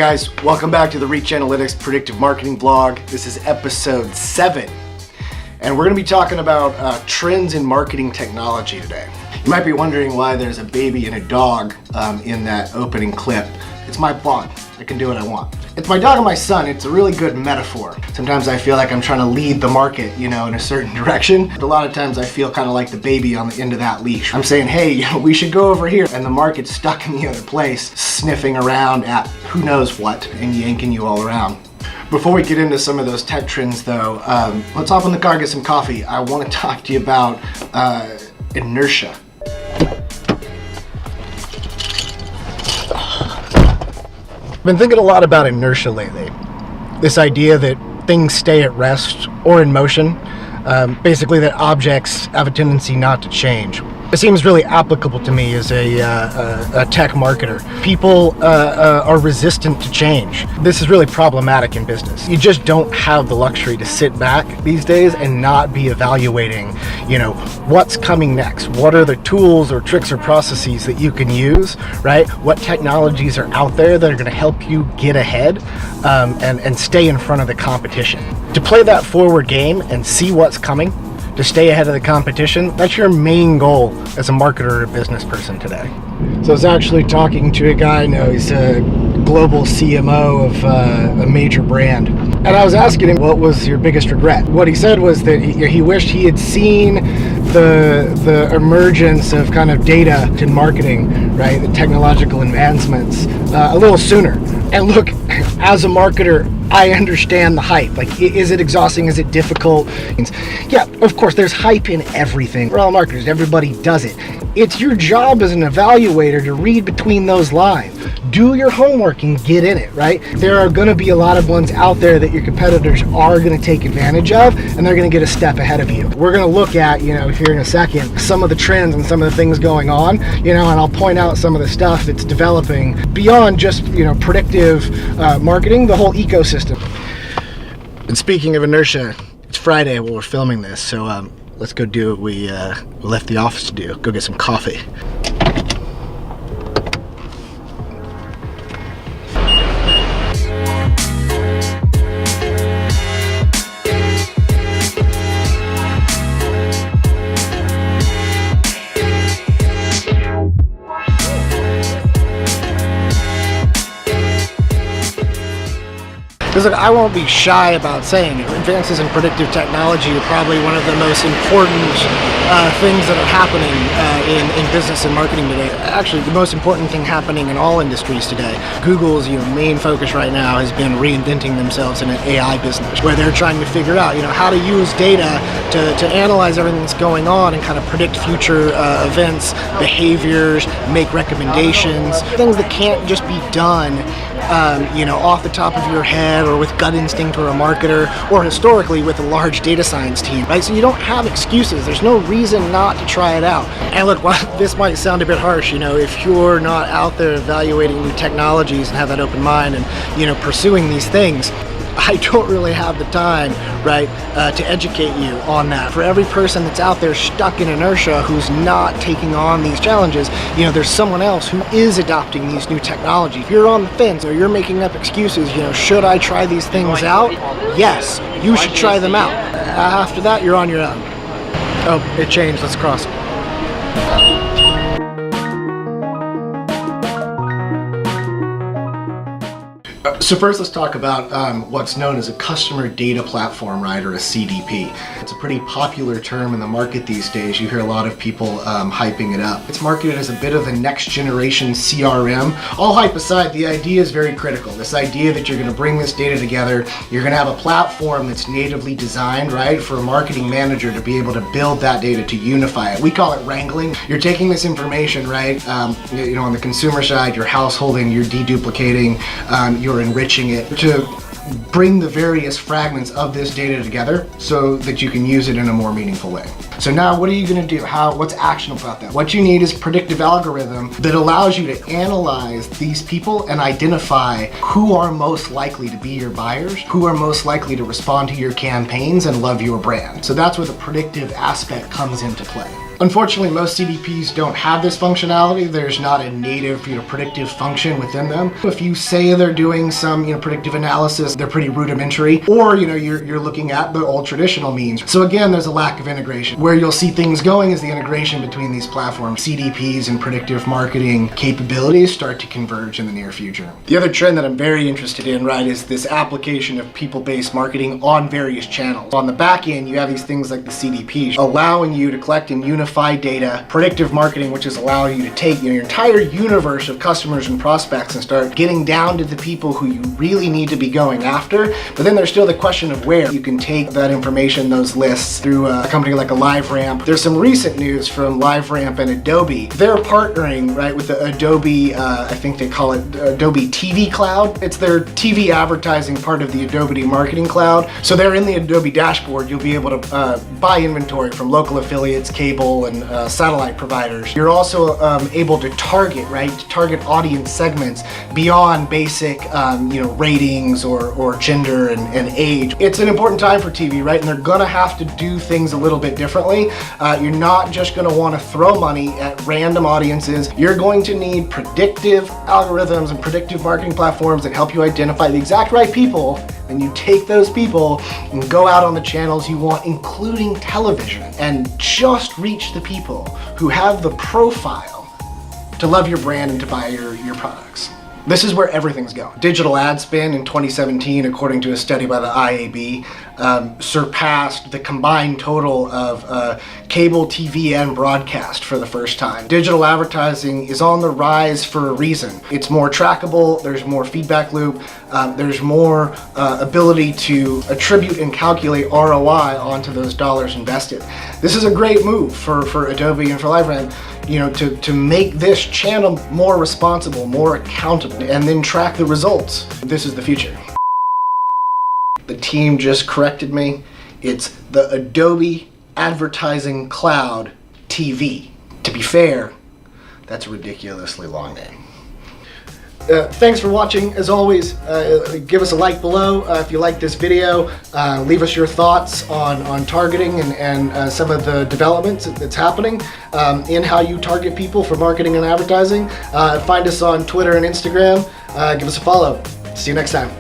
guys, welcome back to the Reach Analytics Predictive Marketing blog. This is episode 7, and we're going to be talking about trends in marketing technology today. You might be wondering why there's a baby and a dog in that opening clip. It's my blog. I can do what I want. It's my dog and my son. It's a really good metaphor. Sometimes I feel like I'm trying to lead the market, in a certain direction. But a lot of times I feel kind of like the baby on the end of that leash. I'm saying, hey, we should go over here. And the market's stuck in the other place, sniffing around at who knows what and yanking you all around. Before we get into some of those tech trends though, let's hop in the car, get some coffee. I want to talk to you about Inertia. I've been thinking a lot about inertia lately. This idea that things stay at rest or in motion, basically that objects have a tendency not to change. It seems really applicable to me as a tech marketer. People are resistant to change. This is really problematic in business. You just don't have the luxury to sit back these days and not be evaluating, what's coming next. What are the tools or tricks or processes that you can use, right? What technologies are out there that are going to help you get ahead and stay in front of the competition. To play that forward game and see what's coming, to stay ahead of the competition, that's your main goal as a marketer or a business person today. So I was actually talking to a guy I know, he's a global CMO of a major brand. And I was asking him, what was your biggest regret? What he said was that he wished he had seen the emergence of kind of data in marketing, right? The technological advancements a little sooner. And look, as a marketer, I understand the hype. Like, is it exhausting? Is it difficult? Yeah, of course, there's hype in everything. We're all marketers. Everybody does it. It's your job as an evaluator to read between those lines. Do your homework and get in it, right? There are going to be a lot of ones out there that your competitors are going to take advantage of, and they're going to get a step ahead of you. We're going to look at, here in a second, some of the trends and some of the things going on, and I'll point out some of the stuff that's developing beyond just, predictive marketing, the whole ecosystem. And speaking of inertia, it's Friday while we're filming this, so let's go do what we left the office to do. Go get some coffee. Because I won't be shy about saying it. Advances in predictive technology are probably one of the most important things that are happening in business and marketing today. Actually, the most important thing happening in all industries today. Google's main focus right now has been reinventing themselves in an AI business, where they're trying to figure out how to use data to analyze everything that's going on and kind of predict future events, behaviors, make recommendations, things that can't just be done off the top of your head or with gut instinct or a marketer or historically with a large data science team, right? So you don't have excuses. There's no reason not to try it out. And look, while this might sound a bit harsh, if you're not out there evaluating new technologies and have that open mind and, pursuing these things, I don't really have the time, right, to educate you on that. For every person that's out there stuck in inertia who's not taking on these challenges, there's someone else who is adopting these new technologies. If you're on the fence or you're making up excuses, should I try these things out? Yes, you should try them out. After that, you're on your own. Oh, it changed. Let's cross it. So first, let's talk about what's known as a customer data platform, right, or a CDP. It's a pretty popular term in the market these days. You hear a lot of people hyping it up. It's marketed as a bit of a next generation CRM. All hype aside, the idea is very critical. This idea that you're going to bring this data together, you're going to have a platform that's natively designed, right, for a marketing manager to be able to build that data, to unify it. We call it wrangling. You're taking this information, right, on the consumer side, you're householding, you're deduplicating, you're enriching it to bring the various fragments of this data together so that you can use it in a more meaningful way. So now what are you going to do? What's actionable about that? What you need is a predictive algorithm that allows you to analyze these people and identify who are most likely to be your buyers, who are most likely to respond to your campaigns and love your brand. So that's where the predictive aspect comes into play. Unfortunately, most CDPs don't have this functionality. There's not a native, predictive function within them. If you say they're doing some, predictive analysis, they're pretty rudimentary, or, you're looking at the old traditional means. So again, there's a lack of integration. Where you'll see things going is the integration between these platforms. CDPs and predictive marketing capabilities start to converge in the near future. The other trend that I'm very interested in, right, is this application of people-based marketing on various channels. On the back end, you have these things like the CDP, allowing you to collect and unify data. Predictive marketing, which is allowing you to take your entire universe of customers and prospects and start getting down to the people who you really need to be going after. But then there's still the question of where you can take that information, those lists, through a company like a LiveRamp. There's some recent news from LiveRamp and Adobe. They're partnering, right, with the Adobe, I think they call it Adobe TV Cloud. It's their TV advertising part of the Adobe Marketing Cloud. So they're in the Adobe dashboard. You'll be able to buy inventory from local affiliates, cable, and satellite providers. You're also able to target, right? Target audience segments beyond basic, ratings or gender and age. It's an important time for TV, right? And they're gonna have to do things a little bit differently. You're not just gonna want to throw money at random audiences. You're going to need predictive algorithms and predictive marketing platforms that help you identify the exact right people. And you take those people and go out on the channels you want, including television, and just reach the people who have the profile to love your brand and to buy your products. This is where everything's going. Digital ad spend in 2017, according to a study by the IAB, surpassed the combined total of cable, TV, and broadcast for the first time. Digital advertising is on the rise for a reason. It's more trackable, there's more feedback loop, there's more ability to attribute and calculate ROI onto those dollars invested. This is a great move for Adobe and for LiveRamp, to make this channel more responsible, more accountable, and then track the results. This is the future. The team just corrected me. It's the Adobe Advertising Cloud TV. To be fair, that's a ridiculously long name. Thanks for watching. As always, give us a like below if you like this video. Leave us your thoughts on targeting and some of the developments that's happening in how you target people for marketing and advertising. Find us on Twitter and Instagram. Give us a follow. See you next time.